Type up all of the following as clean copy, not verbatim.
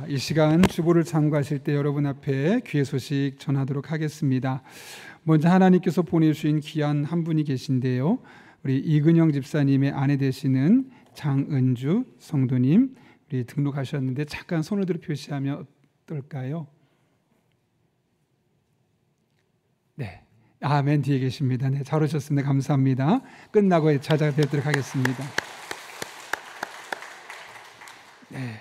이 시간 주보를 참고하실 때 여러분 앞에 귀의 소식 전하도록 하겠습니다. 먼저 하나님께서 보내주신 귀한 한 분이 계신데요. 우리 이근영 집사님의 아내 되시는 장은주 성도님, 우리 등록하셨는데 잠깐 손을 들어 표시하면 어떨까요? 네, 맨 뒤에 계십니다. 네, 잘 오셨습니다. 감사합니다. 끝나고 찾아뵙도록 하겠습니다. 네.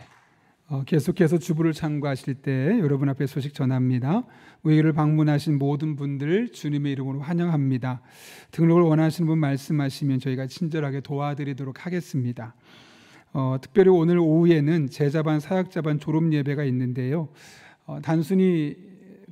계속해서 주부를 참고하실 때 여러분 앞에 소식 전합니다. 우리를 방문하신 모든 분들 주님의 이름으로 환영합니다. 등록을 원하시는 분 말씀하시면 저희가 친절하게 도와드리도록 하겠습니다. 특별히 오늘 오후에는 제자반 사역자반 졸업 예배가 있는데요. 단순히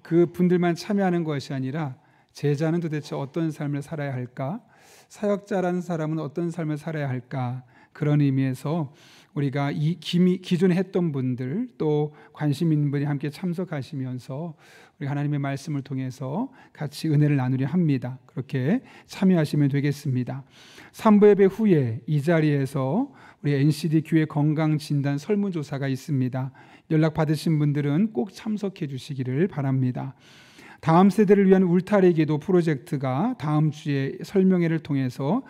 그 분들만 참여하는 것이 아니라 제자는 도대체 어떤 삶을 살아야 할까? 사역자라는 사람은 어떤 삶을 살아야 할까? 그런 의미에서 우리가 기존에 했던 분들 또 관심 있는 분이 함께 참석하시면서 우리 하나님의 말씀을 통해서 같이 은혜를 나누려 합니다. 그렇게 참여하시면 되겠습니다. 3부 예배 후에 이 자리에서 우리 NCD 교회 건강진단 설문조사가 있습니다. 연락 받으신 분들은 꼭 참석해 주시기를 바랍니다. 다음 세대를 위한 울타리 기도 프로젝트가 다음 주에 설명회를 통해서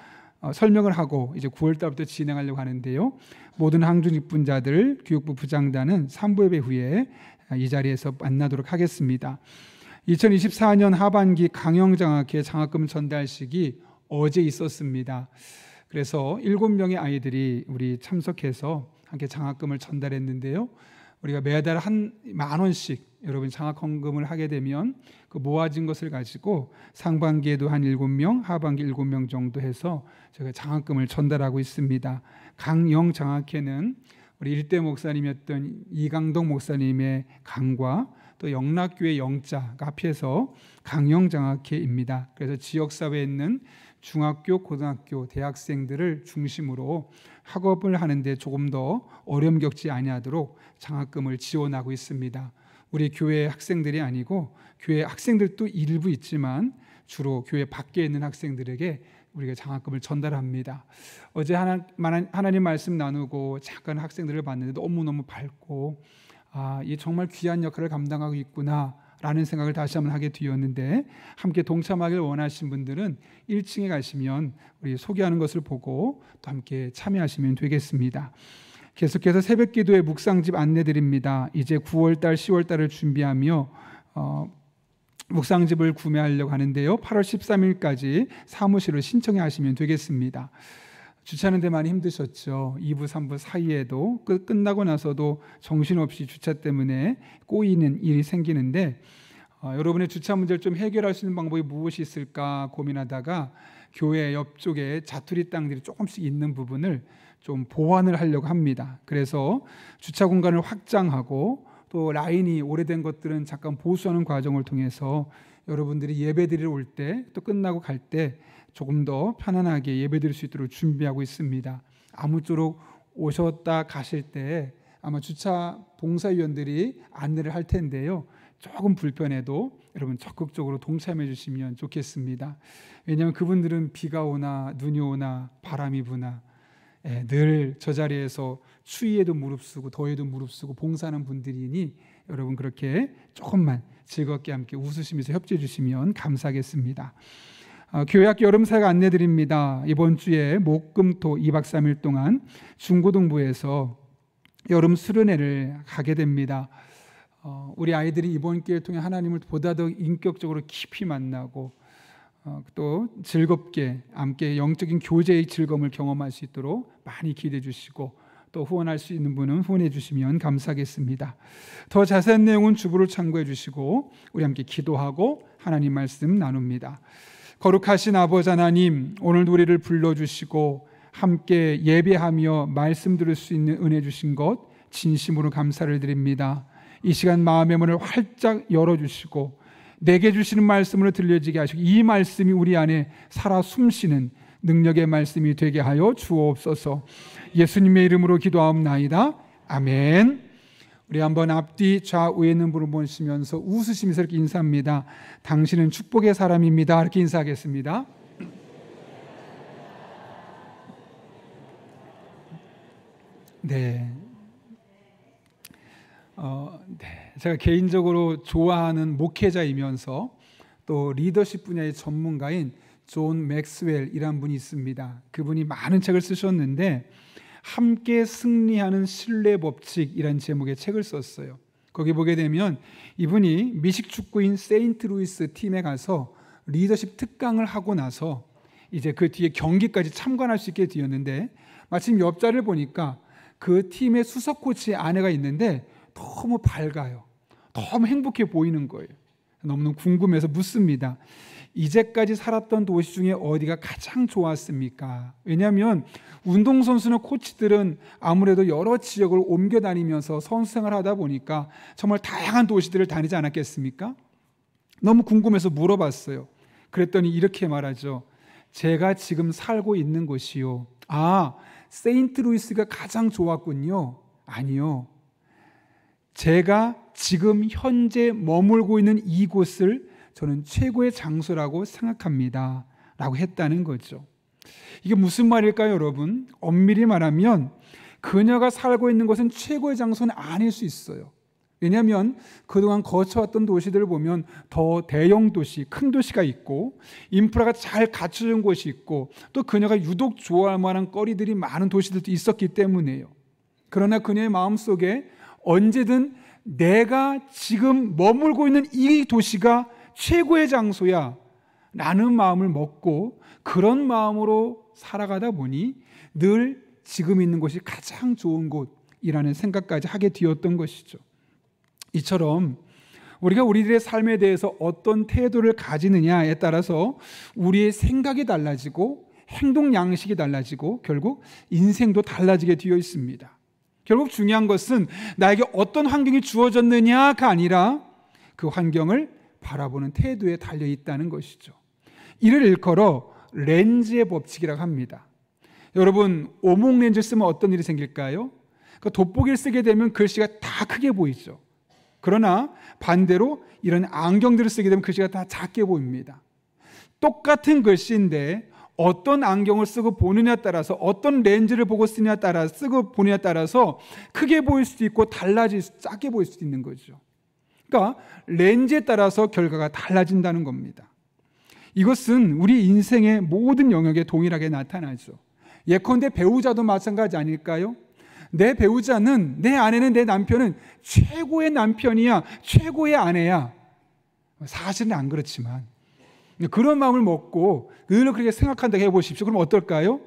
설명을 하고 이제 9월 달부터 진행하려고 하는데요. 모든 항중 직분자들 교육부 부장단은 3부 예배 후에 이 자리에서 만나도록 하겠습니다. 2024년 하반기 강영장학회 장학금 전달식이 어제 있었습니다. 그래서 7명의 아이들이 우리 참석해서 함께 장학금을 전달했는데요. 우리가 매달 10,000원씩 여러분 장학헌금을 하게 되면 그 모아진 것을 가지고 상반기에도 한 7명, 하반기 7명 정도 해서 제가 장학금을 전달하고 있습니다. 강영 장학회는 우리 일대 목사님이었던 이강동 목사님의 강과 또 영락교회 영자가 합해서 강영 장학회입니다. 그래서 지역사회에 있는 중학교, 고등학교, 대학생들을 중심으로 학업을 하는데 조금 더 어려움 겪지 아니하도록 장학금을 지원하고 있습니다. 우리 교회 학생들이 아니고 교회 학생들도 일부 있지만 주로 교회 밖에 있는 학생들에게 우리가 장학금을 전달합니다. 어제 하나님 말씀 나누고 잠깐 학생들을 봤는데 너무너무 밝고 이 정말 귀한 역할을 감당하고 있구나 라는 생각을 다시 한번 하게 되었는데 함께 동참하길 원하신 분들은 1층에 가시면 우리 소개하는 것을 보고 또 함께 참여하시면 되겠습니다. 계속해서 새벽기도의 묵상집 안내드립니다. 이제 9월달, 10월달을 준비하며 묵상집을 구매하려고 하는데요. 8월 13일까지 사무실을 신청해 하시면 되겠습니다. 주차하는 데 많이 힘드셨죠. 2부, 3부 사이에도 끝나고 나서도 정신없이 주차 때문에 꼬이는 일이 생기는데 여러분의 주차 문제를 좀 해결할 수 있는 방법이 무엇이 있을까 고민하다가 교회 옆쪽에 자투리 땅들이 조금씩 있는 부분을 좀 보완을 하려고 합니다. 그래서 주차 공간을 확장하고 또 라인이 오래된 것들은 잠깐 보수하는 과정을 통해서 여러분들이 예배드리러 올 때 또 끝나고 갈 때 조금 더 편안하게 예배드릴 수 있도록 준비하고 있습니다. 아무쪼록 오셨다 가실 때 아마 주차 봉사위원들이 안내를 할 텐데요. 조금 불편해도 여러분 적극적으로 동참해 주시면 좋겠습니다. 왜냐하면 그분들은 비가 오나 눈이 오나 바람이 부나 늘 저 자리에서 추위에도 무릅쓰고 더위에도 무릅쓰고 봉사하는 분들이니 여러분 그렇게 조금만 즐겁게 함께 웃으시면서 협조해 주시면 감사하겠습니다. 교회학교 여름사역 안내드립니다. 이번 주에 목금토 2박 3일 동안 중고등부에서 여름 수련회를 가게 됩니다. 우리 아이들이 이번 기회를 통해 하나님을 보다 더 인격적으로 깊이 만나고 또 즐겁게 함께 영적인 교제의 즐거움을 경험할 수 있도록 많이 기대해 주시고 또 후원할 수 있는 분은 후원해 주시면 감사하겠습니다. 더 자세한 내용은 주보를 참고해 주시고 우리 함께 기도하고 하나님 말씀 나눕니다. 거룩하신 아버지 하나님, 오늘도 우리를 불러주시고 함께 예배하며 말씀 들을 수 있는 은혜 주신 것 진심으로 감사를 드립니다. 이 시간 마음의 문을 활짝 열어주시고 내게 주시는 말씀으로 들려지게 하시고 이 말씀이 우리 안에 살아 숨쉬는 능력의 말씀이 되게 하여 주옵소서. 예수님의 이름으로 기도하옵나이다. 아멘. 우리 한번 앞뒤 좌우에 있는 분을 보시면서 웃으시면서 이렇게 인사합니다. 당신은 축복의 사람입니다. 이렇게 인사하겠습니다. 네. 제가 개인적으로 좋아하는 목회자이면서 또 리더십 분야의 전문가인 존 맥스웰이라는 분이 있습니다. 그분이 많은 책을 쓰셨는데 함께 승리하는 신뢰 법칙이라는 제목의 책을 썼어요. 거기 보게 되면 이분이 미식축구인 세인트루이스 팀에 가서 리더십 특강을 하고 나서 이제 그 뒤에 경기까지 참관할 수 있게 되었는데, 마침 옆자리를 보니까 그 팀의 수석 코치의 아내가 있는데 너무 밝아요. 너무 행복해 보이는 거예요. 너무너무 궁금해서 묻습니다. 이제까지 살았던 도시 중에 어디가 가장 좋았습니까? 왜냐하면 운동선수나 코치들은 아무래도 여러 지역을 옮겨 다니면서 선수생활을 하다 보니까 정말 다양한 도시들을 다니지 않았겠습니까? 너무 궁금해서 물어봤어요. 그랬더니 이렇게 말하죠. 제가 지금 살고 있는 곳이요. 세인트루이스가 가장 좋았군요. 아니요. 제가 지금 현재 머물고 있는 이곳을 저는 최고의 장소라고 생각합니다. 라고 했다는 거죠. 이게 무슨 말일까요, 여러분? 엄밀히 말하면 그녀가 살고 있는 곳은 최고의 장소는 아닐 수 있어요. 왜냐하면 그동안 거쳐왔던 도시들을 보면 더 대형 도시, 큰 도시가 있고 인프라가 잘 갖춰진 곳이 있고 또 그녀가 유독 좋아할 만한 거리들이 많은 도시들도 있었기 때문이에요. 그러나 그녀의 마음속에 언제든 내가 지금 머물고 있는 이 도시가 최고의 장소야 라는 마음을 먹고 그런 마음으로 살아가다 보니 늘 지금 있는 곳이 가장 좋은 곳이라는 생각까지 하게 되었던 것이죠. 이처럼 우리가 우리들의 삶에 대해서 어떤 태도를 가지느냐에 따라서 우리의 생각이 달라지고 행동 양식이 달라지고 결국 인생도 달라지게 되어 있습니다. 결국 중요한 것은 나에게 어떤 환경이 주어졌느냐가 아니라 그 환경을 바라보는 태도에 달려 있다는 것이죠. 이를 일컬어 렌즈의 법칙이라고 합니다. 여러분, 오목 렌즈 쓰면 어떤 일이 생길까요? 돋보기를 쓰게 되면 글씨가 다 크게 보이죠. 그러나 반대로 이런 안경들을 쓰게 되면 글씨가 다 작게 보입니다. 똑같은 글씨인데 어떤 안경을 쓰고 보느냐에 따라서 어떤 렌즈를 보고 쓰고 보느냐에 따라서 크게 보일 수도 있고 작게 보일 수도 있는 거죠. 그러니까 렌즈에 따라서 결과가 달라진다는 겁니다. 이것은 우리 인생의 모든 영역에 동일하게 나타나죠. 예컨대 배우자도 마찬가지 아닐까요? 내 배우자는, 내 아내는, 내 남편은 최고의 남편이야, 최고의 아내야. 사실은 안 그렇지만 그런 마음을 먹고 늘 그렇게 생각한다고 해보십시오. 그럼 어떨까요?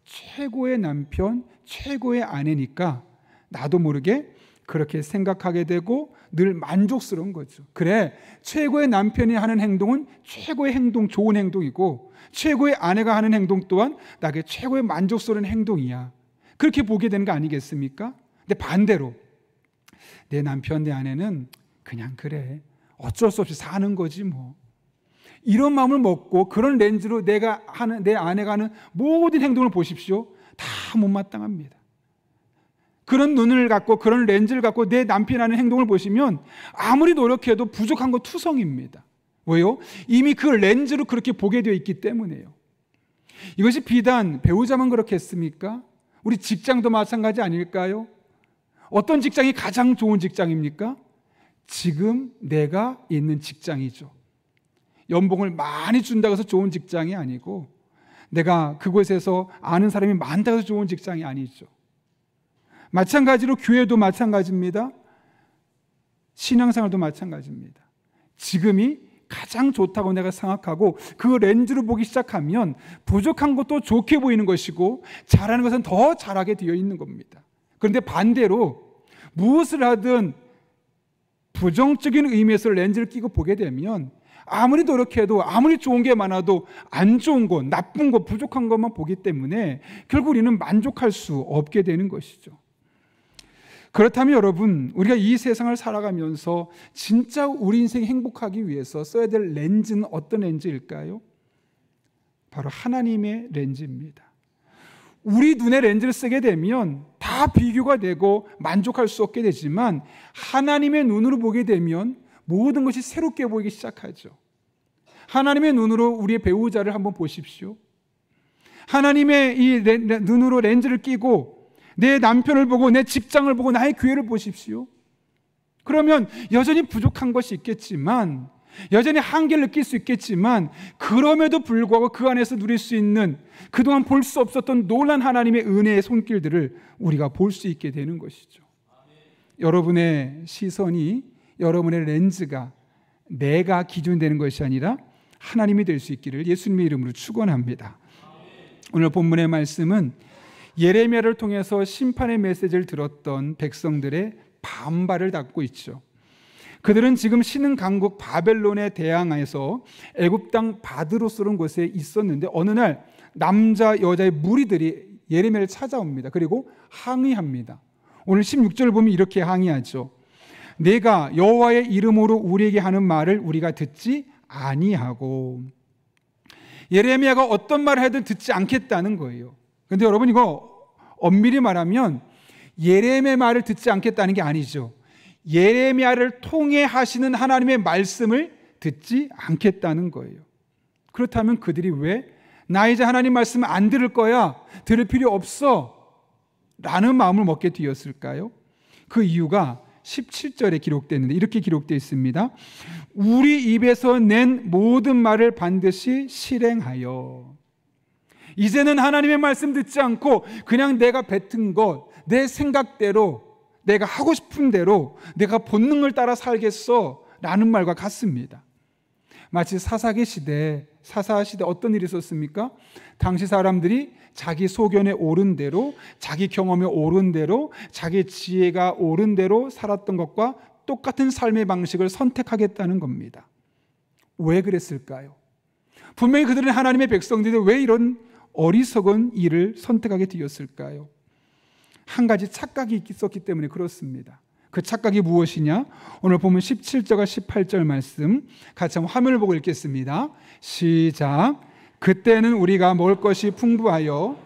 최고의 남편, 최고의 아내니까 나도 모르게 그렇게 생각하게 되고 늘 만족스러운 거죠. 그래, 최고의 남편이 하는 행동은 최고의 행동, 좋은 행동이고 최고의 아내가 하는 행동 또한 나에게 최고의 만족스러운 행동이야. 그렇게 보게 되는 거 아니겠습니까? 근데 반대로 내 남편, 내 아내는 그냥 그래, 어쩔 수 없이 사는 거지 뭐. 이런 마음을 먹고 그런 렌즈로 내 아내가 하는 모든 행동을 보십시오. 다 못마땅합니다. 그런 눈을 갖고 그런 렌즈를 갖고 내 남편이 하는 행동을 보시면 아무리 노력해도 부족한 거 투성입니다. 왜요? 이미 그 렌즈로 그렇게 보게 되어 있기 때문이에요. 이것이 비단 배우자만 그렇겠습니까? 우리 직장도 마찬가지 아닐까요? 어떤 직장이 가장 좋은 직장입니까? 지금 내가 있는 직장이죠. 연봉을 많이 준다고 해서 좋은 직장이 아니고 내가 그곳에서 아는 사람이 많다고 해서 좋은 직장이 아니죠. 마찬가지로 교회도 마찬가지입니다. 신앙생활도 마찬가지입니다. 지금이 가장 좋다고 내가 생각하고 그 렌즈로 보기 시작하면 부족한 것도 좋게 보이는 것이고 잘하는 것은 더 잘하게 되어 있는 겁니다. 그런데 반대로 무엇을 하든 부정적인 의미에서 렌즈를 끼고 보게 되면 아무리 노력해도 아무리 좋은 게 많아도 안 좋은 것, 나쁜 것, 부족한 것만 보기 때문에 결국 우리는 만족할 수 없게 되는 것이죠. 그렇다면 여러분, 우리가 이 세상을 살아가면서 진짜 우리 인생이 행복하기 위해서 써야 될 렌즈는 어떤 렌즈일까요? 바로 하나님의 렌즈입니다. 우리 눈에 렌즈를 쓰게 되면 다 비교가 되고 만족할 수 없게 되지만 하나님의 눈으로 보게 되면 모든 것이 새롭게 보이기 시작하죠. 하나님의 눈으로 우리의 배우자를 한번 보십시오. 하나님의 이 눈으로 렌즈를 끼고 내 남편을 보고 내 직장을 보고 나의 교회를 보십시오. 그러면 여전히 부족한 것이 있겠지만, 여전히 한계를 느낄 수 있겠지만, 그럼에도 불구하고 그 안에서 누릴 수 있는 그동안 볼 수 없었던 놀란 하나님의 은혜의 손길들을 우리가 볼 수 있게 되는 것이죠. 여러분의 시선이, 여러분의 렌즈가 내가 기준되는 것이 아니라 하나님이 될 수 있기를 예수님의 이름으로 축원합니다. 오늘 본문의 말씀은 예레미야를 통해서 심판의 메시지를 들었던 백성들의 반발을 담고 있죠. 그들은 지금 신흥 강국 바벨론에 대항해서 애굽 땅 바드로스라는 곳에 있었는데, 어느 날 남자 여자의 무리들이 예레미야를 찾아옵니다. 그리고 항의합니다. 오늘 16절을 보면 이렇게 항의하죠. 내가 여호와의 이름으로 우리에게 하는 말을 우리가 듣지 아니하고. 예레미야가 어떤 말을 하든 듣지 않겠다는 거예요. 그런데 여러분, 이거 엄밀히 말하면 예레미야의 말을 듣지 않겠다는 게 아니죠. 예레미야를 통해 하시는 하나님의 말씀을 듣지 않겠다는 거예요. 그렇다면 그들이 왜 나 이제 하나님 말씀 안 들을 거야, 들을 필요 없어 라는 마음을 먹게 되었을까요? 그 이유가 17절에 기록되는데 이렇게 기록되어 있습니다. 우리 입에서 낸 모든 말을 반드시 실행하여. 이제는 하나님의 말씀 듣지 않고 그냥 내가 뱉은 것, 내 생각대로, 내가 하고 싶은 대로, 내가 본능을 따라 살겠어 라는 말과 같습니다. 마치 사사기 시대, 사사 시대 어떤 일이 있었습니까? 당시 사람들이 자기 소견에 옳은 대로, 자기 경험에 옳은 대로, 자기 지혜가 옳은 대로 살았던 것과 똑같은 삶의 방식을 선택하겠다는 겁니다. 왜 그랬을까요? 분명히 그들은 하나님의 백성들인데 왜 이런 어리석은 일을 선택하게 되었을까요? 한 가지 착각이 있었기 때문에 그렇습니다. 그 착각이 무엇이냐? 오늘 보면 17절과 18절 말씀 같이 한번 화면을 보고 읽겠습니다. 시작. 그때는 우리가 먹을 것이 풍부하여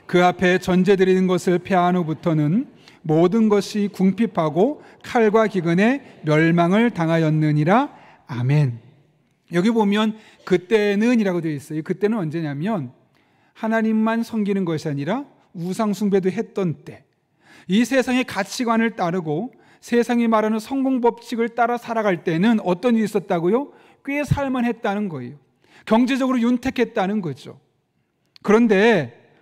그 앞에 전제 드리는 것을 패한 후부터는 모든 것이 궁핍하고 칼과 기근에 멸망을 당하였느니라. 아멘. 여기 보면 그때는 이라고 되어 있어요. 그때는 언제냐면 하나님만 섬기는 것이 아니라 우상 숭배도 했던 때, 이 세상의 가치관을 따르고 세상이 말하는 성공 법칙을 따라 살아갈 때는 어떤 일이 있었다고요? 꽤 살만했다는 거예요. 경제적으로 윤택했다는 거죠. 그런데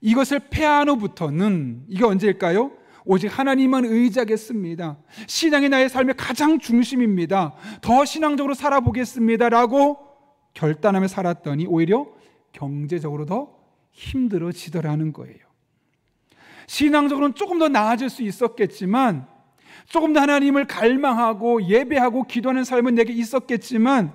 이것을 패한 후부터는, 이게 언제일까요? 오직 하나님만 의지하겠습니다. 신앙이 나의 삶의 가장 중심입니다. 더 신앙적으로 살아보겠습니다 라고 결단하며 살았더니 오히려 경제적으로 더 힘들어지더라는 거예요. 신앙적으로는 조금 더 나아질 수 있었겠지만, 조금 더 하나님을 갈망하고 예배하고 기도하는 삶은 내게 있었겠지만,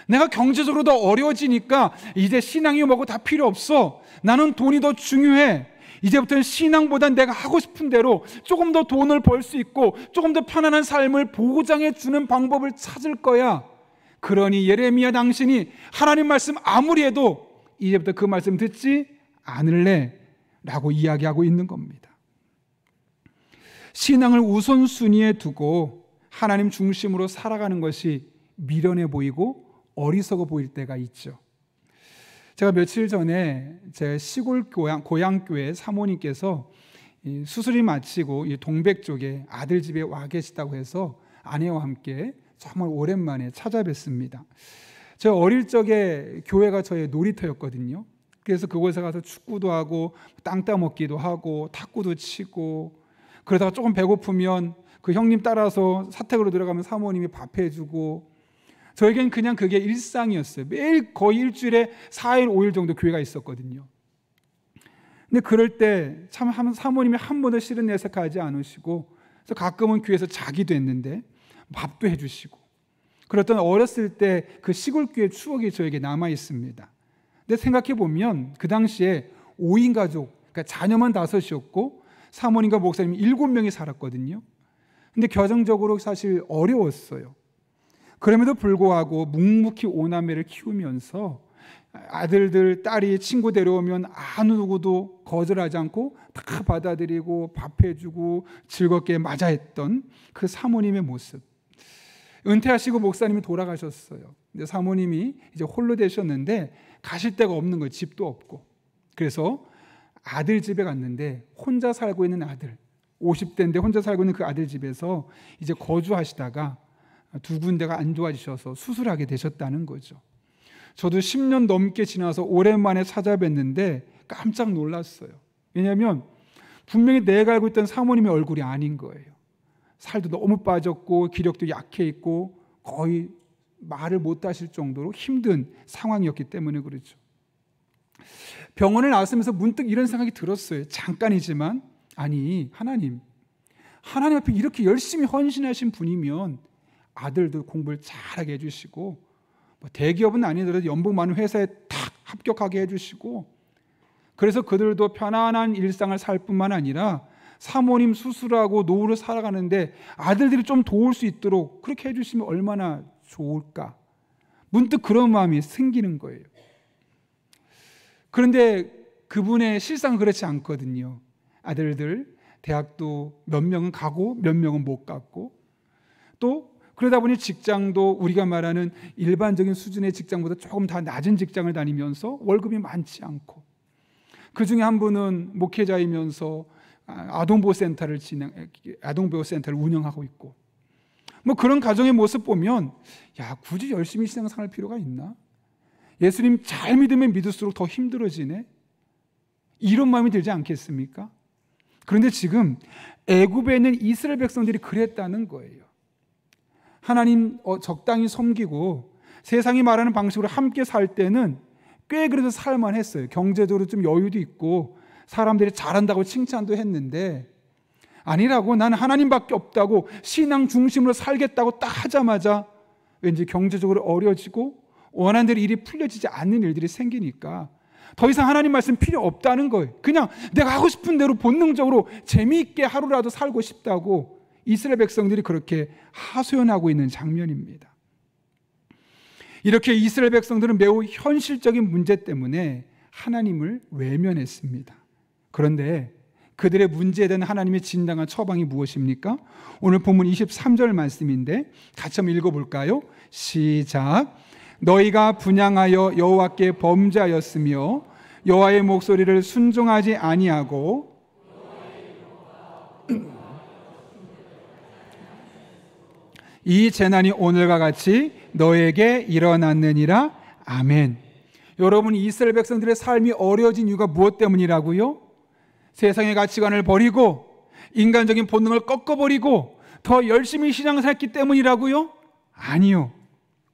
내가 경제적으로 더 어려워지니까 이제 신앙이 뭐고 다 필요 없어, 나는 돈이 더 중요해, 이제부터는 신앙보단 내가 하고 싶은 대로 조금 더 돈을 벌 수 있고 조금 더 편안한 삶을 보장해 주는 방법을 찾을 거야. 그러니 예레미야 당신이 하나님 말씀 아무리 해도 이제부터 그 말씀 듣지 않을래 라고 이야기하고 있는 겁니다. 신앙을 우선순위에 두고 하나님 중심으로 살아가는 것이 미련해 보이고 어리석어 보일 때가 있죠. 제가 며칠 전에 제 시골 고향교회 사모님께서 수술이 마치고 동백 쪽에 아들 집에 와 계시다고 해서 아내와 함께 정말 오랜만에 찾아뵀습니다. 저 어릴 적에 교회가 저의 놀이터였거든요. 그래서 그곳에 가서 축구도 하고 땅 따먹기도 하고 탁구도 치고, 그러다가 조금 배고프면 그 형님 따라서 사택으로 들어가면 사모님이 밥 해주고, 저에겐 그냥 그게 일상이었어요. 매일 거의 일주일에 4일, 5일 정도 교회가 있었거든요. 근데 그럴 때 참 사모님이 한 번도 싫은 내색하지 않으시고, 그래서 가끔은 교회에서 자기도 했는데 밥도 해주시고, 그랬던 어렸을 때 그 시골교회 추억이 저에게 남아 있습니다. 근데 생각해 보면 그 당시에 5인 가족, 그러니까 자녀만 5이었고 사모님과 목사님이 7명이 살았거든요. 근데 겨정적으로 사실 어려웠어요. 그럼에도 불구하고 묵묵히 5남매를 키우면서 아들들, 딸이 친구 데려오면 아무 누구도 거절하지 않고 다 받아들이고 밥 해주고 즐겁게 맞아했던 그 사모님의 모습. 은퇴하시고 목사님이 돌아가셨어요. 근데 사모님이 이제 홀로 되셨는데 가실 데가 없는 거예요. 집도 없고. 그래서 아들 집에 갔는데 혼자 살고 있는 아들, 50대인데 혼자 살고 있는 그 아들 집에서 이제 거주하시다가 두 군데가 안 좋아지셔서 수술하게 되셨다는 거죠. 저도 10년 넘게 지나서 오랜만에 찾아뵀는데 깜짝 놀랐어요. 왜냐하면 분명히 내가 알고 있던 사모님의 얼굴이 아닌 거예요. 살도 너무 빠졌고 기력도 약해 있고 거의 말을 못 하실 정도로 힘든 상황이었기 때문에 그렇죠. 병원을 나왔으면서 문득 이런 생각이 들었어요. 잠깐이지만 아니 하나님 앞에 이렇게 열심히 헌신하신 분이면 아들도 공부를 잘하게 해주시고 뭐 대기업은 아니더라도 연봉 많은 회사에 탁 합격하게 해주시고 그래서 그들도 편안한 일상을 살 뿐만 아니라 사모님 수술하고 노후를 살아가는데 아들들이 좀 도울 수 있도록 그렇게 해주시면 얼마나 좋을까. 문득 그런 마음이 생기는 거예요. 그런데 그분의 실상은 그렇지 않거든요. 아들들 대학도 몇 명은 가고 몇 명은 못 갔고 또 그러다 보니 직장도 우리가 말하는 일반적인 수준의 직장보다 조금 더 낮은 직장을 다니면서 월급이 많지 않고 그 중에 한 분은 목회자이면서 아동보호센터를 운영하고 있고 뭐 그런 가정의 모습 보면 야 굳이 열심히 신앙생활 필요가 있나? 예수님 잘 믿으면 믿을수록 더 힘들어지네? 이런 마음이 들지 않겠습니까? 그런데 지금 애굽에 있는 이스라엘 백성들이 그랬다는 거예요. 하나님 적당히 섬기고 세상이 말하는 방식으로 함께 살 때는 꽤 그래도 살만했어요. 경제적으로 좀 여유도 있고 사람들이 잘한다고 칭찬도 했는데 아니라고 나는 하나님밖에 없다고 신앙 중심으로 살겠다고 딱 하자마자 왠지 경제적으로 어려지고 원하는 대로 일이 풀려지지 않는 일들이 생기니까 더 이상 하나님 말씀 필요 없다는 거예요. 그냥 내가 하고 싶은 대로 본능적으로 재미있게 하루라도 살고 싶다고 이스라엘 백성들이 그렇게 하소연하고 있는 장면입니다. 이렇게 이스라엘 백성들은 매우 현실적인 문제 때문에 하나님을 외면했습니다. 그런데 그들의 문제에 대한 하나님의 진당한 처방이 무엇입니까? 오늘 본문 23절 말씀인데 같이 한번 읽어볼까요? 시작. 너희가 분향하여 여호와께 범죄하였으며 여호와의 목소리를 순종하지 아니하고 이 재난이 오늘과 같이 너에게 일어났느니라. 아멘. 여러분, 이스라엘 백성들의 삶이 어려워진 이유가 무엇 때문이라고요? 세상의 가치관을 버리고 인간적인 본능을 꺾어버리고 더 열심히 신앙생활했기 때문이라고요? 아니요.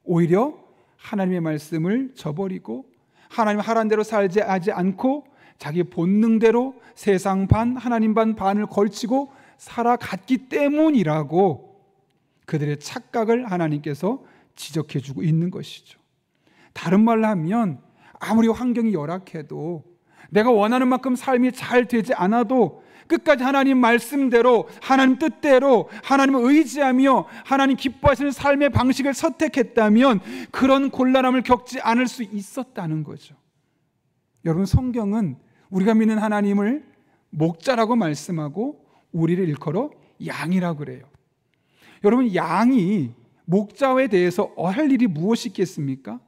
오히려 하나님의 말씀을 저버리고 하나님 하라는 대로 살지 않고 자기 본능대로 세상 반 하나님 반을 걸치고 살아갔기 때문이라고 그들의 착각을 하나님께서 지적해주고 있는 것이죠. 다른 말로 하면 아무리 환경이 열악해도 내가 원하는 만큼 삶이 잘 되지 않아도 끝까지 하나님 말씀대로 하나님 뜻대로 하나님을 의지하며 하나님 기뻐하시는 삶의 방식을 선택했다면 그런 곤란함을 겪지 않을 수 있었다는 거죠. 여러분, 성경은 우리가 믿는 하나님을 목자라고 말씀하고 우리를 일컬어 양이라고 그래요. 여러분, 양이 목자에 대해서 할 일이 무엇이 있겠습니까?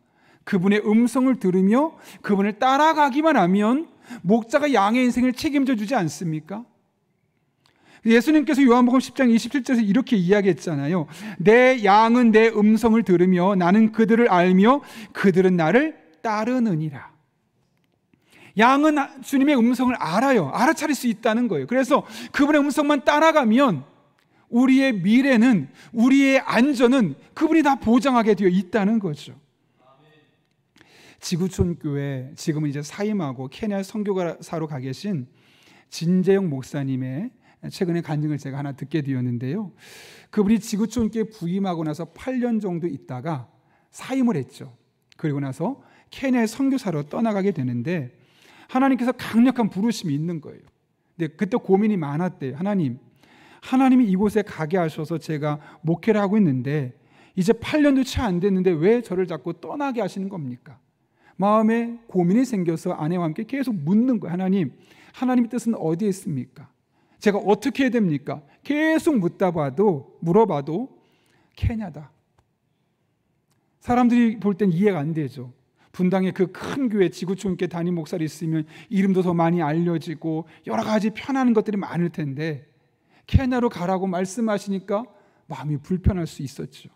그분의 음성을 들으며 그분을 따라가기만 하면 목자가 양의 인생을 책임져 주지 않습니까? 예수님께서 요한복음 10장 27절에서 이렇게 이야기했잖아요. 내 양은 내 음성을 들으며 나는 그들을 알며 그들은 나를 따르느니라. 양은 주님의 음성을 알아요. 알아차릴 수 있다는 거예요. 그래서 그분의 음성만 따라가면 우리의 미래는, 우리의 안전은 그분이 다 보장하게 되어 있다는 거죠. 지구촌 교회, 지금은 이제 사임하고 케냐 선교사로 가 계신 진재영 목사님의 최근에 간증을 제가 하나 듣게 되었는데요. 그분이 지구촌 교회 부임하고 나서 8년 정도 있다가 사임을 했죠. 그리고 나서 케냐의 선교사로 떠나가게 되는데 하나님께서 강력한 부르심이 있는 거예요. 근데 그때 고민이 많았대요. 하나님이 이곳에 가게 하셔서 제가 목회를 하고 있는데 이제 8년도 채 안 됐는데 왜 저를 자꾸 떠나게 하시는 겁니까? 마음에 고민이 생겨서 아내와 함께 계속 묻는 거예요. 하나님의 뜻은 어디에 있습니까? 제가 어떻게 해야 됩니까? 계속 물어봐도 케냐다. 사람들이 볼 땐 이해가 안 되죠. 분당의 그 큰 교회 지구촌교회 담임 목사를 있으면 이름도 더 많이 알려지고 여러 가지 편한 것들이 많을 텐데 케냐로 가라고 말씀하시니까 마음이 불편할 수 있었죠.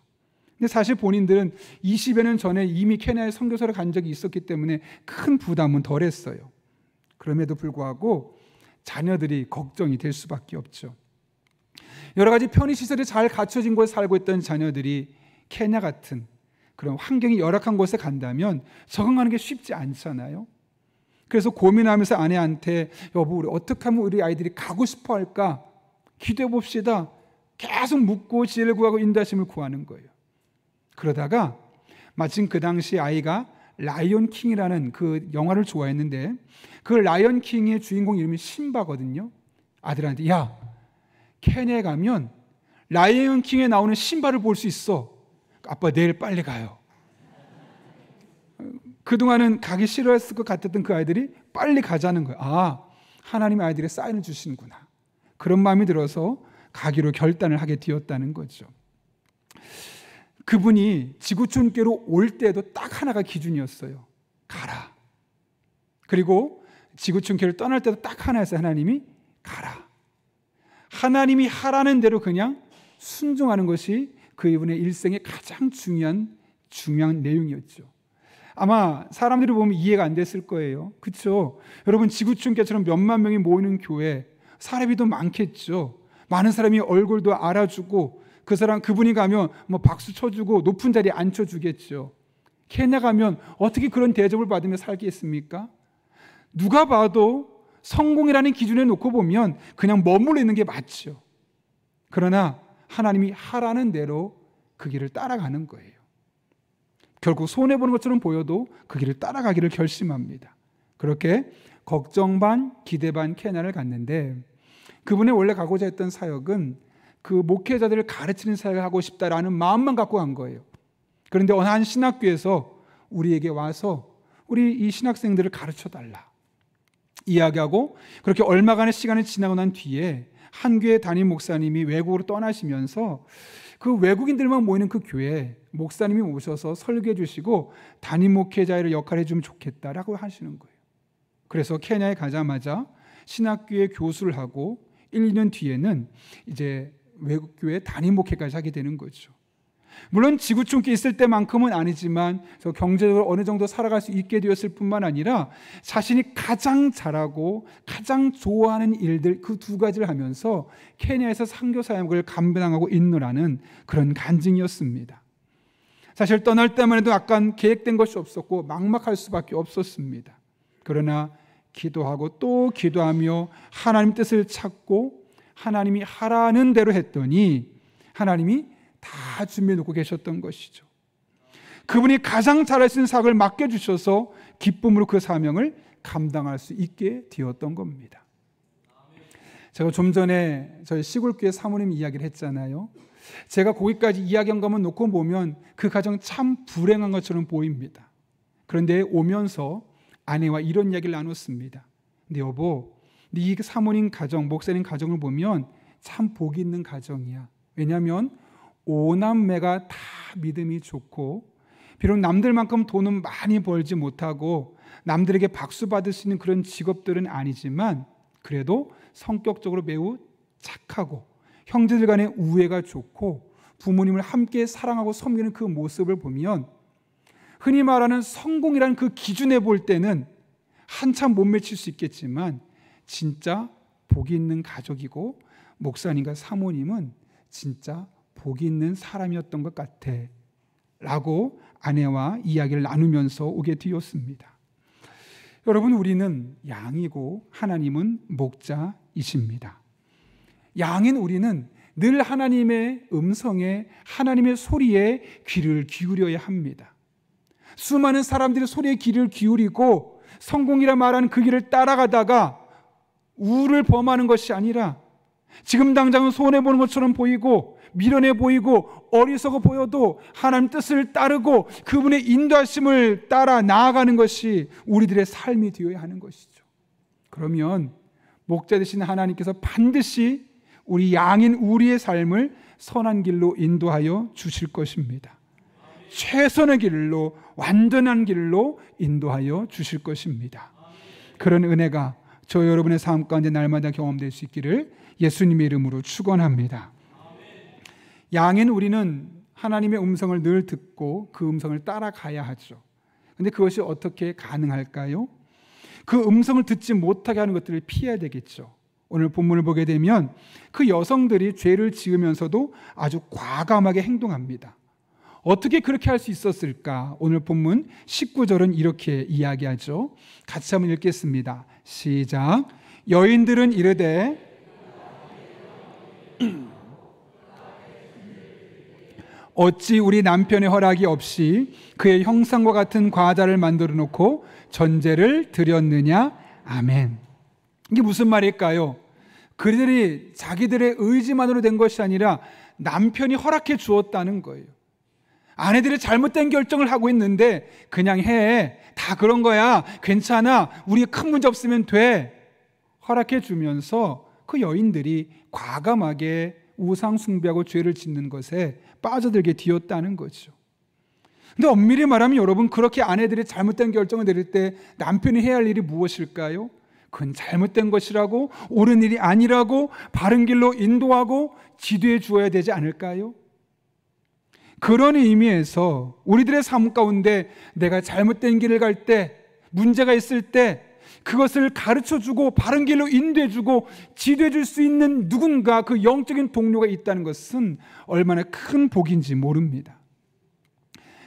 근데 사실 본인들은 20여 년 전에 이미 케냐에 선교사를 간 적이 있었기 때문에 큰 부담은 덜했어요. 그럼에도 불구하고 자녀들이 걱정이 될 수밖에 없죠. 여러 가지 편의시설이 잘 갖춰진 곳에 살고 있던 자녀들이 케냐 같은 그런 환경이 열악한 곳에 간다면 적응하는 게 쉽지 않잖아요. 그래서 고민하면서 아내한테 여보 우리 어떻게 하면 우리 아이들이 가고 싶어 할까 기도해 봅시다. 계속 묻고 지혜를 구하고 인도하심을 구하는 거예요. 그러다가 마침 그 당시 아이가 라이온 킹이라는 그 영화를 좋아했는데 그 라이온 킹의 주인공 이름이 심바거든요. 아들한테 야 케냐에 가면 라이온 킹에 나오는 심바를 볼 수 있어. 아빠 내일 빨리 가요. 그동안은 가기 싫어했을 것 같았던 그 아이들이 빨리 가자는 거예요. 아, 하나님이 아이들의 사인을 주시는구나. 그런 마음이 들어서 가기로 결단을 하게 되었다는 거죠. 그분이 지구촌교로 올 때도 딱 하나가 기준이었어요. 가라. 그리고 지구촌교를 떠날 때도 딱 하나였어요. 하나님이 가라. 하나님이 하라는 대로 그냥 순종하는 것이 그분의 일생의 가장 중요한 내용이었죠. 아마 사람들이 보면 이해가 안 됐을 거예요. 그렇죠? 여러분 지구촌교처럼 몇만 명이 모이는 교회 사례비도 많겠죠. 많은 사람이 얼굴도 알아주고 그분이 가면 뭐 박수 쳐주고 높은 자리에 앉혀주겠죠. 케냐 가면 어떻게 그런 대접을 받으며 살겠습니까? 누가 봐도 성공이라는 기준에 놓고 보면 그냥 머물러 있는 게 맞죠. 그러나 하나님이 하라는 대로 그 길을 따라가는 거예요. 결국 손해보는 것처럼 보여도 그 길을 따라가기를 결심합니다. 그렇게 걱정 반 기대 반 케냐를 갔는데 그분이 원래 가고자 했던 사역은 그 목회자들을 가르치는 사역을 하고 싶다라는 마음만 갖고 간 거예요. 그런데 어느 한 신학교에서 우리에게 와서 우리 이 신학생들을 가르쳐달라 이야기하고 그렇게 얼마간의 시간이 지나고 난 뒤에 한 교회 담임 목사님이 외국으로 떠나시면서 그 외국인들만 모이는 그 교회에 목사님이 오셔서 설교해 주시고 담임 목회자의 역할을 해주면 좋겠다라고 하시는 거예요. 그래서 케냐에 가자마자 신학교에 교수를 하고 1, 2년 뒤에는 이제 외국교회 담임 목회까지 하게 되는 거죠. 물론 지구촌교에 있을 때만큼은 아니지만 경제적으로 어느 정도 살아갈 수 있게 되었을 뿐만 아니라 자신이 가장 잘하고 가장 좋아하는 일들 그 두 가지를 하면서 케냐에서 선교 사역을 감당하고 있노라는 그런 간증이었습니다. 사실 떠날 때만 해도 약간 계획된 것이 없었고 막막할 수밖에 없었습니다. 그러나 기도하고 또 기도하며 하나님 뜻을 찾고 하나님이 하라는 대로 했더니 하나님이 다 준비해 놓고 계셨던 것이죠. 그분이 가장 잘할 수 있는 사역을 맡겨주셔서 기쁨으로 그 사명을 감당할 수 있게 되었던 겁니다. 제가 좀 전에 저희 시골교회 사모님 이야기를 했잖아요. 제가 거기까지 이야기한 것만 놓고 보면 그 가정 참 불행한 것처럼 보입니다. 그런데 오면서 아내와 이런 이야기를 나눴습니다. 근데 여보, 네 사모님 가정, 목사님 가정을 보면 참 복이 있는 가정이야. 왜냐하면 5남매가 다 믿음이 좋고 비록 남들만큼 돈은 많이 벌지 못하고 남들에게 박수 받을 수 있는 그런 직업들은 아니지만 그래도 성격적으로 매우 착하고 형제들 간의 우애가 좋고 부모님을 함께 사랑하고 섬기는 그 모습을 보면 흔히 말하는 성공이라는 그 기준에 볼 때는 한참 못 맺힐 수 있겠지만 진짜 복이 있는 가족이고 목사님과 사모님은 진짜 복이 있는 사람이었던 것 같아 라고 아내와 이야기를 나누면서 오게 되었습니다. 여러분, 우리는 양이고 하나님은 목자이십니다. 양인 우리는 늘 하나님의 음성에 하나님의 소리에 귀를 기울여야 합니다. 수많은 사람들이 소리에 귀를 기울이고 성공이라 말하는 그 길을 따라가다가 우를 범하는 것이 아니라 지금 당장은 손해보는 것처럼 보이고 미련해 보이고 어리석어 보여도 하나님 뜻을 따르고 그분의 인도하심을 따라 나아가는 것이 우리들의 삶이 되어야 하는 것이죠. 그러면 목자 되신 하나님께서 반드시 우리 양인 우리의 삶을 선한 길로 인도하여 주실 것입니다. 최선의 길로, 완전한 길로 인도하여 주실 것입니다. 그런 은혜가 저 여러분의 삶 가운데 날마다 경험될 수 있기를 예수님의 이름으로 축원합니다. 양인 우리는 하나님의 음성을 늘 듣고 그 음성을 따라가야 하죠. 그런데 그것이 어떻게 가능할까요? 그 음성을 듣지 못하게 하는 것들을 피해야 되겠죠. 오늘 본문을 보게 되면 그 여성들이 죄를 지으면서도 아주 과감하게 행동합니다. 어떻게 그렇게 할 수 있었을까? 오늘 본문 19절은 이렇게 이야기하죠. 같이 한번 읽겠습니다. 시작. 여인들은 이르되 어찌 우리 남편의 허락이 없이 그의 형상과 같은 과자를 만들어 놓고 전제를 드렸느냐? 아멘. 이게 무슨 말일까요? 그들이 자기들의 의지만으로 된 것이 아니라 남편이 허락해 주었다는 거예요. 아내들이 잘못된 결정을 하고 있는데 그냥 해. 다 그런 거야. 괜찮아. 우리 큰 문제 없으면 돼. 허락해 주면서 그 여인들이 과감하게 우상 숭배하고 죄를 짓는 것에 빠져들게 되었다는 거죠. 근데 엄밀히 말하면 여러분, 그렇게 아내들이 잘못된 결정을 내릴 때 남편이 해야 할 일이 무엇일까요? 그건 잘못된 것이라고, 옳은 일이 아니라고 바른 길로 인도하고 지도해 주어야 되지 않을까요? 그런 의미에서 우리들의 삶 가운데 내가 잘못된 길을 갈 때, 문제가 있을 때 그것을 가르쳐주고 바른 길로 인도해주고 지도해줄 수 있는 누군가, 그 영적인 동료가 있다는 것은 얼마나 큰 복인지 모릅니다.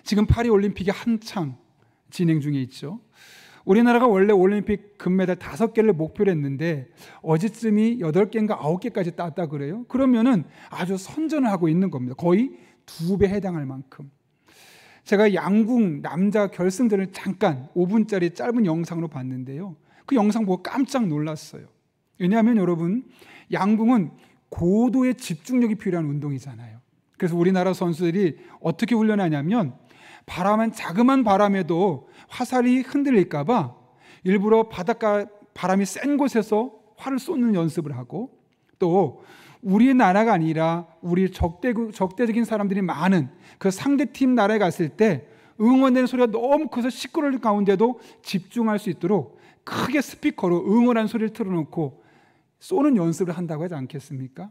지금 파리 올림픽이 한창 진행 중에 있죠. 우리나라가 원래 올림픽 금메달 5개를 목표로 했는데 어제쯤이 8개인가 9개까지 땄다 그래요. 그러면은 아주 선전을 하고 있는 겁니다. 거의 2배 해당할 만큼. 제가 양궁 남자 결승전을 잠깐 5분짜리 짧은 영상으로 봤는데요. 그 영상 보고 깜짝 놀랐어요. 왜냐하면 여러분, 양궁은 고도의 집중력이 필요한 운동이잖아요. 그래서 우리나라 선수들이 어떻게 훈련하냐면 바람한 자그만 바람에도 화살이 흔들릴까 봐 일부러 바닷가 바람이 센 곳에서 활을 쏘는 연습을 하고, 또 우리나라가 아니라 우리 적대적인 사람들이 많은 그 상대팀 나라에 갔을 때 응원되는 소리가 너무 커서 시끄러울 가운데도 집중할 수 있도록 크게 스피커로 응원하는 소리를 틀어놓고 쏘는 연습을 한다고 하지 않겠습니까?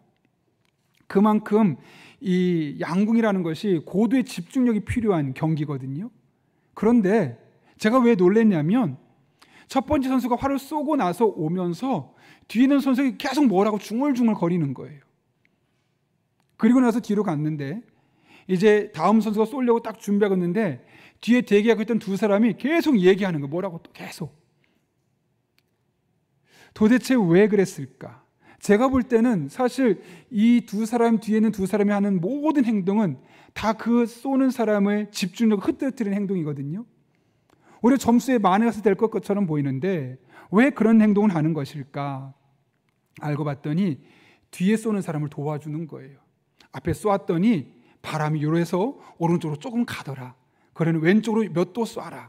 그만큼 이 양궁이라는 것이 고도의 집중력이 필요한 경기거든요. 그런데 제가 왜 놀랐냐면 첫 번째 선수가 활을 쏘고 나서 오면서 뒤에 있는 선수가 계속 뭐라고 중얼중얼 거리는 거예요. 그리고 나서 뒤로 갔는데 이제 다음 선수가 쏘려고 딱 준비하고 있는데 뒤에 대기하고 있던 두 사람이 계속 얘기하는 거예요. 뭐라고 또 계속. 도대체 왜 그랬을까? 제가 볼 때는 사실 이 두 사람 뒤에 있는 두 사람이 하는 모든 행동은 다 그 쏘는 사람의 집중력을 흩어뜨리는 행동이거든요. 오히려 점수에 만회가 될 것처럼 보이는데 왜 그런 행동을 하는 것일까? 알고 봤더니 뒤에 쏘는 사람을 도와주는 거예요. 앞에 쏘았더니 바람이 요래서 오른쪽으로 조금 가더라. 그러면 왼쪽으로 몇 도 쏴라.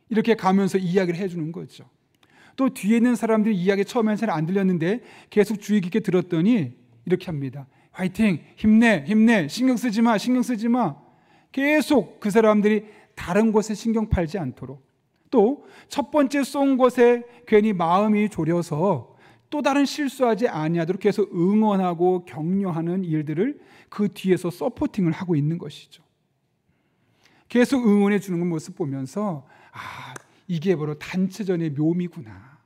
이렇게 가면서 이야기를 해주는 거죠. 또 뒤에 있는 사람들이 이야기 처음에는 잘 안 들렸는데 계속 주의 깊게 들었더니 이렇게 합니다. 화이팅! 힘내! 힘내! 신경 쓰지 마! 신경 쓰지 마! 계속 그 사람들이 다른 곳에 신경 팔지 않도록, 또 첫 번째 쏜 곳에 괜히 마음이 졸여서 또 다른 실수하지 아니하도록 계속 응원하고 격려하는 일들을 그 뒤에서 서포팅을 하고 있는 것이죠. 계속 응원해 주는 모습 보면서 이게 바로 단체전의 묘미구나.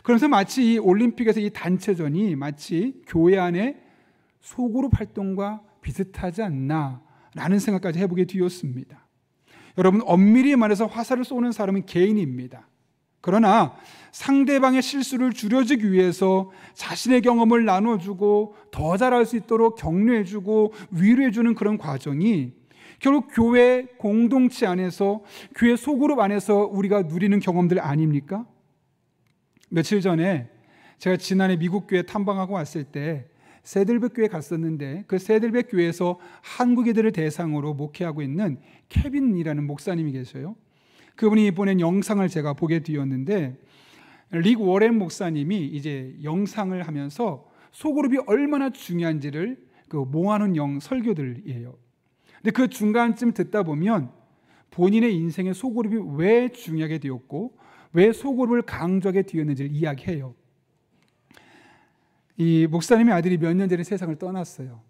그러면서 마치 이 올림픽에서 이 단체전이 마치 교회 안에 소그룹 활동과 비슷하지 않나라는 생각까지 해보게 되었습니다. 여러분, 엄밀히 말해서 화살을 쏘는 사람은 개인입니다. 그러나 상대방의 실수를 줄여주기 위해서 자신의 경험을 나눠주고 더 잘할 수 있도록 격려해주고 위로해주는 그런 과정이 결국 교회 공동체 안에서, 교회 소그룹 안에서 우리가 누리는 경험들 아닙니까? 며칠 전에 제가 지난해 미국 교회 탐방하고 왔을 때 세들백 교회 갔었는데, 그 세들백 교회에서 한국 애들을 대상으로 목회하고 있는 케빈이라는 목사님이 계셔요. 그분이 보낸 영상을 제가 보게 되었는데, 릭 워렌 목사님이 이제 영상을 하면서 소그룹이 얼마나 중요한지를 모아놓은 설교들이에요. 근데 그 중간쯤 듣다 보면 본인의 인생의 소그룹이 왜 중요하게 되었고 왜 소그룹을 강조하게 되었는지를 이야기해요. 이 목사님의 아들이 몇 년 전에 세상을 떠났어요.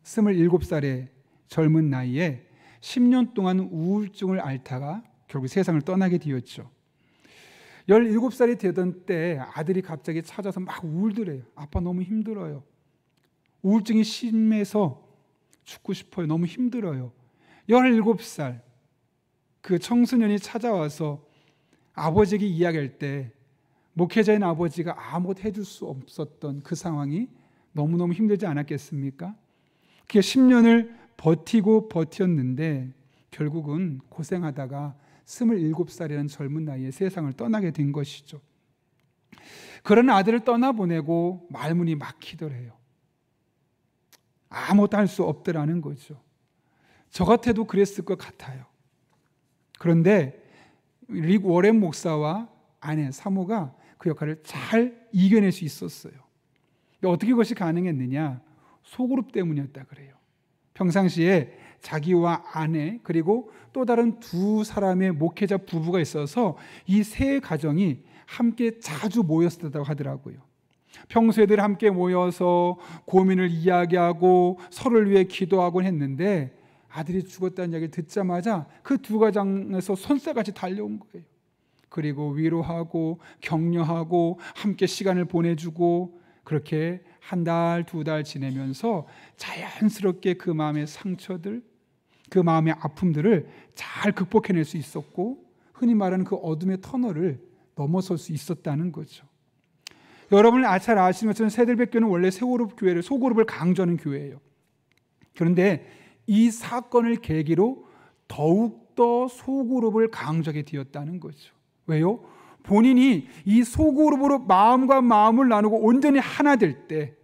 27살의 젊은 나이에 10년 동안 우울증을 앓다가 결국 세상을 떠나게 되었죠. 17살이 되던 때 아들이 갑자기 찾아서 막 울더래요. 아빠 너무 힘들어요. 우울증이 심해서 죽고 싶어요. 너무 힘들어요. 17살 그 청소년이 찾아와서 아버지에게 이야기할 때 목회자인 아버지가 아무것도 해줄 수 없었던 그 상황이 너무너무 힘들지 않았겠습니까? 그게 10년을 버티고 버텼는데 결국은 고생하다가 27살이라는 젊은 나이에 세상을 떠나게 된 것이죠. 그런 아들을 떠나보내고 말문이 막히더래요. 아무것도 할 수 없더라는 거죠. 저 같아도 그랬을 것 같아요. 그런데 릭 워렌 목사와 아내 사모가 그 역할을 잘 이겨낼 수 있었어요. 어떻게 그것이 가능했느냐? 소그룹 때문이었다 그래요. 평상시에 자기와 아내 그리고 또 다른 두 사람의 목회자 부부가 있어서 이 세 가정이 함께 자주 모였었다고 하더라고요. 평소에들 함께 모여서 고민을 이야기하고 서로를 위해 기도하곤 했는데 아들이 죽었다는 이야기를 듣자마자 그 두 가정에서 손살같이 달려온 거예요. 그리고 위로하고 격려하고 함께 시간을 보내주고 그렇게 한 달, 두 달 지내면서 자연스럽게 그 마음의 상처들, 그 마음의 아픔들을 잘 극복해낼 수 있었고 흔히 말하는 그 어둠의 터널을 넘어설 수 있었다는 거죠. 여러분 잘 아시는 것처럼 새들백교는 원래 소그룹을 강조하는 교회예요. 그런데 이 사건을 계기로 더욱더 소그룹을 강조하게 되었다는 거죠. 왜요? 본인이 이 소그룹으로 마음과 마음을 나누고 온전히 하나 될 때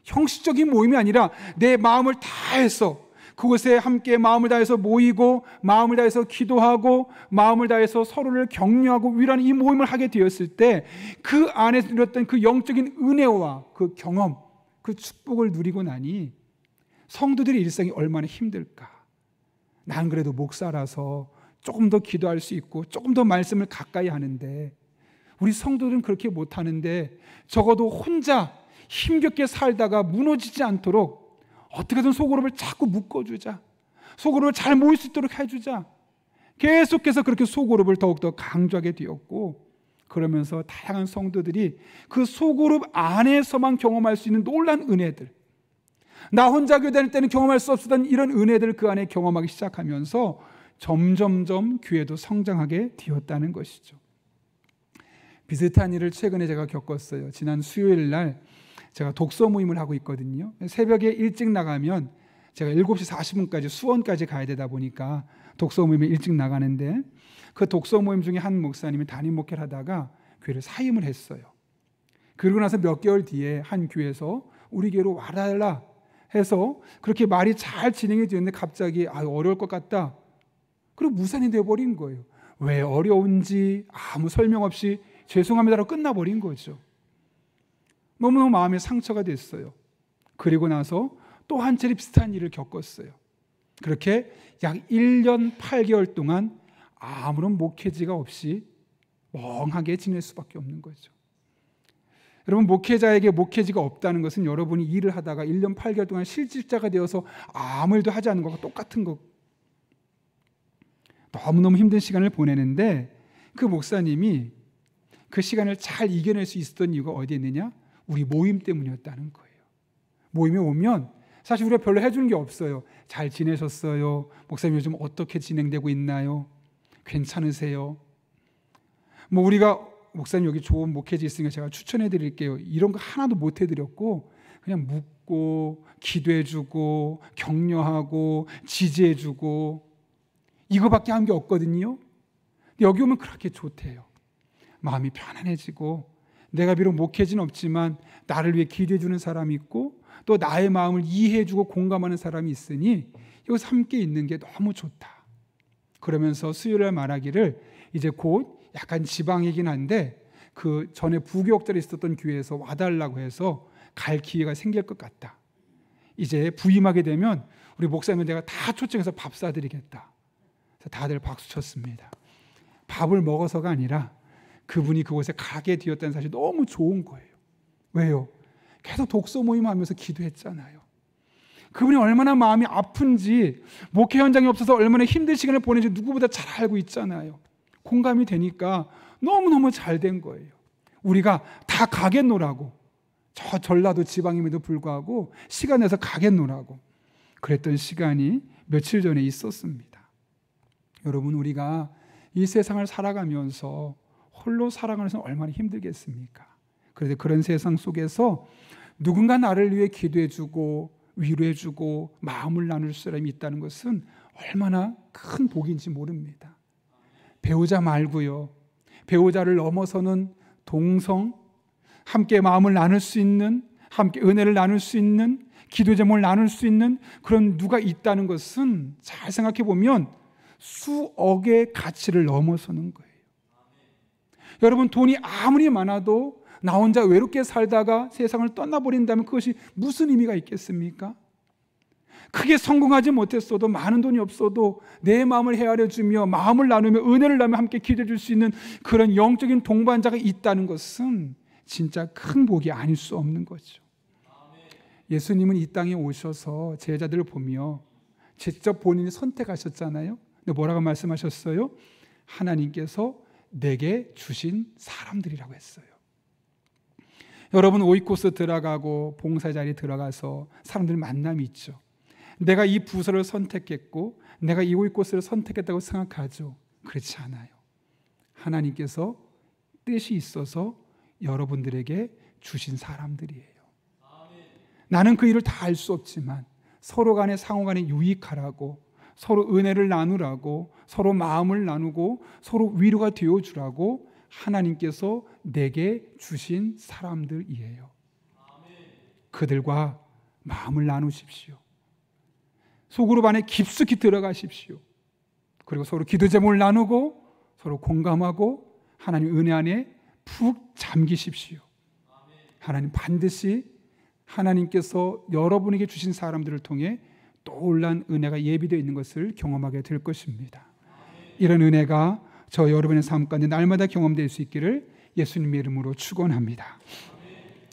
형식적인 모임이 아니라 내 마음을 다해서 그곳에 함께 마음을 다해서 모이고 마음을 다해서 기도하고 마음을 다해서 서로를 격려하고 위로하는 이 모임을 하게 되었을 때 그 안에서 누렸던 그 영적인 은혜와 그 경험, 그 축복을 누리고 나니 성도들의 일상이 얼마나 힘들까. 난 그래도 목사라서 조금 더 기도할 수 있고 조금 더 말씀을 가까이 하는데 우리 성도들은 그렇게 못하는데 적어도 혼자 힘겹게 살다가 무너지지 않도록 어떻게든 소그룹을 자꾸 묶어주자. 소그룹을 잘 모일 수 있도록 해주자. 계속해서 그렇게 소그룹을 더욱더 강조하게 되었고 그러면서 다양한 성도들이 그 소그룹 안에서만 경험할 수 있는 놀라운 은혜들, 나 혼자 교회 다닐 때는 경험할 수 없었던 이런 은혜들을 그 안에 경험하기 시작하면서 점점점 교회도 성장하게 되었다는 것이죠. 비슷한 일을 최근에 제가 겪었어요. 지난 수요일 날 제가 독서 모임을 하고 있거든요. 새벽에 일찍 나가면 제가 7시 40분까지 수원까지 가야 되다 보니까 독서 모임에 일찍 나가는데 그 독서 모임 중에 한 목사님이 담임 목회를 하다가 교회를 사임을 했어요. 그러고 나서 몇 개월 뒤에 한 교회에서 우리 교회로 와달라 해서 그렇게 말이 잘 진행이 되었는데 갑자기 어려울 것 같다. 그리고 무산이 되어버린 거예요. 왜 어려운지 아무 설명 없이 죄송합니다라고 끝나버린 거죠. 너무너무 마음에 상처가 됐어요. 그리고 나서 또 한 차례 비슷한 일을 겪었어요. 그렇게 약 1년 8개월 동안 아무런 목회지가 없이 멍하게 지낼 수밖에 없는 거죠. 여러분 목회자에게 목회지가 없다는 것은 여러분이 일을 하다가 1년 8개월 동안 실직자가 되어서 아무 일도 하지 않는 것과 똑같은 거. 너무너무 힘든 시간을 보내는데 그 목사님이 그 시간을 잘 이겨낼 수 있었던 이유가 어디에 있느냐? 우리 모임 때문이었다는 거예요. 모임에 오면 사실 우리가 별로 해주는 게 없어요. 잘 지내셨어요? 목사님 요즘 어떻게 진행되고 있나요? 괜찮으세요? 뭐 우리가 목사님 여기 좋은 목회지 있으니까 제가 추천해 드릴게요. 이런 거 하나도 못 해드렸고 그냥 묻고 기도해주고 격려하고 지지해주고 이거밖에 한 게 없거든요. 근데 여기 오면 그렇게 좋대요. 마음이 편안해지고 내가 비록 목회지는 없지만 나를 위해 기도해주는 사람이 있고 또 나의 마음을 이해해주고 공감하는 사람이 있으니 여기서 함께 있는 게 너무 좋다. 그러면서 수요일에 말하기를 이제 곧 약간 지방이긴 한데 그 전에 부교역들이 있었던 교회에서 와달라고 해서 갈 기회가 생길 것 같다. 이제 부임하게 되면 우리 목사님 내가 다 초청해서 밥 사드리겠다. 그래서 다들 박수 쳤습니다. 밥을 먹어서가 아니라 그분이 그곳에 가게 되었다는 사실이 너무 좋은 거예요. 왜요? 계속 독서 모임 하면서 기도했잖아요. 그분이 얼마나 마음이 아픈지, 목회 현장에 없어서 얼마나 힘든 시간을 보내는지 누구보다 잘 알고 있잖아요. 공감이 되니까 너무너무 잘 된 거예요. 우리가 다 가겠노라고, 저 전라도 지방임에도 불구하고 시간 내서 가겠노라고 그랬던 시간이 며칠 전에 있었습니다. 여러분, 우리가 이 세상을 살아가면서 홀로 살아가는 것은 얼마나 힘들겠습니까? 그런데 그런 세상 속에서 누군가 나를 위해 기도해주고 위로해주고 마음을 나눌 사람이 있다는 것은 얼마나 큰 복인지 모릅니다. 배우자 말고요, 배우자를 넘어서는 동성, 함께 마음을 나눌 수 있는, 함께 은혜를 나눌 수 있는, 기도 제목을 나눌 수 있는 그런 누가 있다는 것은 잘 생각해 보면 수억의 가치를 넘어서는 거예요. 여러분, 돈이 아무리 많아도 나 혼자 외롭게 살다가 세상을 떠나버린다면 그것이 무슨 의미가 있겠습니까? 크게 성공하지 못했어도, 많은 돈이 없어도 내 마음을 헤아려주며 마음을 나누며 은혜를 나누며 함께 기도해 줄 수 있는 그런 영적인 동반자가 있다는 것은 진짜 큰 복이 아닐 수 없는 거죠. 예수님은 이 땅에 오셔서 제자들을 보며 직접 본인이 선택하셨잖아요. 근데 뭐라고 말씀하셨어요? 하나님께서 내게 주신 사람들이라고 했어요. 여러분, 오이코스 들어가고 봉사 자리에 들어가서 사람들 만남이 있죠. 내가 이 부서를 선택했고 내가 이 오이코스를 선택했다고 생각하죠. 그렇지 않아요. 하나님께서 뜻이 있어서 여러분들에게 주신 사람들이에요. 나는 그 일을 다 알 수 없지만 서로 간에 상호 간에 유익하라고, 서로 은혜를 나누라고, 서로 마음을 나누고 서로 위로가 되어주라고 하나님께서 내게 주신 사람들이에요. 그들과 마음을 나누십시오. 소그룹 안에 깊숙이 들어가십시오. 그리고 서로 기도 제목을 나누고 서로 공감하고 하나님 은혜 안에 푹 잠기십시오. 하나님 반드시 하나님께서 여러분에게 주신 사람들을 통해 떠올란 은혜가 예비되어 있는 것을 경험하게 될 것입니다. 이런 은혜가 저 여러분의 삶 가운데 날마다 경험될 수 있기를 예수님의 이름으로 축원합니다.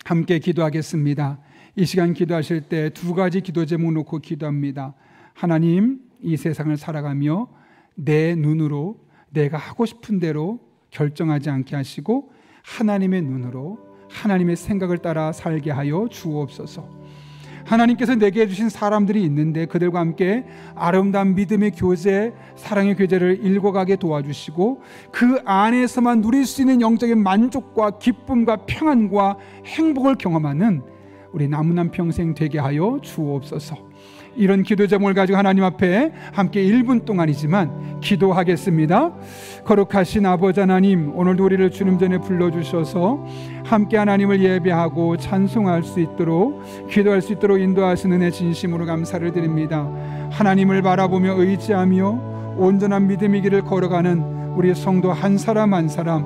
함께 기도하겠습니다. 이 시간 기도하실 때 두 가지 기도 제목 놓고 기도합니다. 하나님, 이 세상을 살아가며 내 눈으로 내가 하고 싶은 대로 결정하지 않게 하시고 하나님의 눈으로 하나님의 생각을 따라 살게 하여 주옵소서. 하나님께서 내게 주신 사람들이 있는데 그들과 함께 아름다운 믿음의 교제, 사랑의 교제를 읽어가게 도와주시고 그 안에서만 누릴 수 있는 영적인 만족과 기쁨과 평안과 행복을 경험하는 우리 남은 평생 되게 하여 주옵소서. 이런 기도 제목을 가지고 하나님 앞에 함께 1분 동안이지만 기도하겠습니다. 거룩하신 아버지 하나님, 오늘도 우리를 주님 전에 불러주셔서 함께 하나님을 예배하고 찬송할 수 있도록, 기도할 수 있도록 인도하시는 은혜 진심으로 감사를 드립니다. 하나님을 바라보며 의지하며 온전한 믿음의 길을 걸어가는 우리 성도 한 사람 한 사람,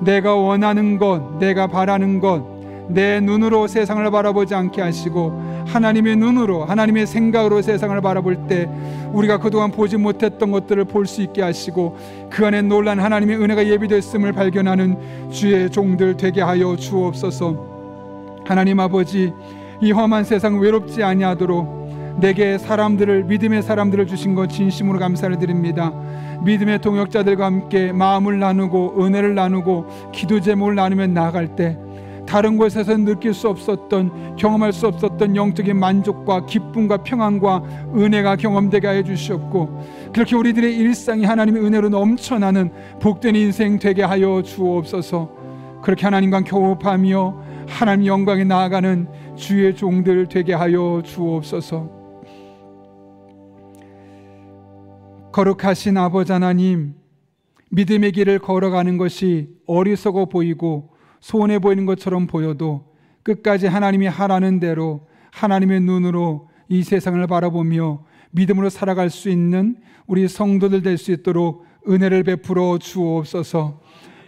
내가 원하는 것, 내가 바라는 것, 내 눈으로 세상을 바라보지 않게 하시고 하나님의 눈으로, 하나님의 생각으로 세상을 바라볼 때 우리가 그동안 보지 못했던 것들을 볼 수 있게 하시고 그 안에 놀란 하나님의 은혜가 예비됐음을 발견하는 주의 종들 되게 하여 주옵소서. 하나님 아버지, 이 험한 세상 외롭지 아니하도록 내게 사람들을, 믿음의 사람들을 주신 것 진심으로 감사를 드립니다. 믿음의 동역자들과 함께 마음을 나누고 은혜를 나누고 기도 제목을 나누며 나아갈 때 다른 곳에서 느낄 수 없었던, 경험할 수 없었던 영적인 만족과 기쁨과 평안과 은혜가 경험되게 해 주시옵고 그렇게 우리들의 일상이 하나님의 은혜로 넘쳐나는 복된 인생 되게 하여 주옵소서. 그렇게 하나님과 교흡하며 하나님 영광에 나아가는 주의 종들 되게 하여 주옵소서. 거룩하신 아버지 하나님, 믿음의 길을 걸어가는 것이 어리석어 보이고 손해 보이는 것처럼 보여도 끝까지 하나님이 하라는 대로 하나님의 눈으로 이 세상을 바라보며 믿음으로 살아갈 수 있는 우리 성도들 될 수 있도록 은혜를 베풀어 주옵소서.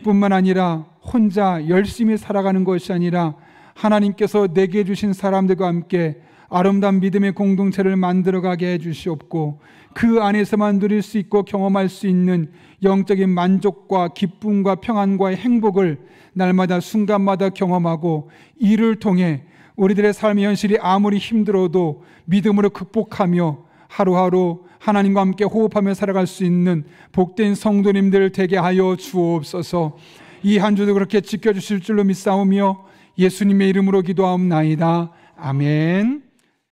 뿐만 아니라 혼자 열심히 살아가는 것이 아니라 하나님께서 내게 주신 사람들과 함께 아름다운 믿음의 공동체를 만들어가게 해주시옵고, 그 안에서만 누릴 수 있고 경험할 수 있는 영적인 만족과 기쁨과 평안과 행복을 날마다 순간마다 경험하고, 이를 통해 우리들의 삶의 현실이 아무리 힘들어도 믿음으로 극복하며 하루하루 하나님과 함께 호흡하며 살아갈 수 있는 복된 성도님들 되게 하여 주옵소서. 이 한 주도 그렇게 지켜주실 줄로 믿사오며 예수님의 이름으로 기도하옵나이다. 아멘.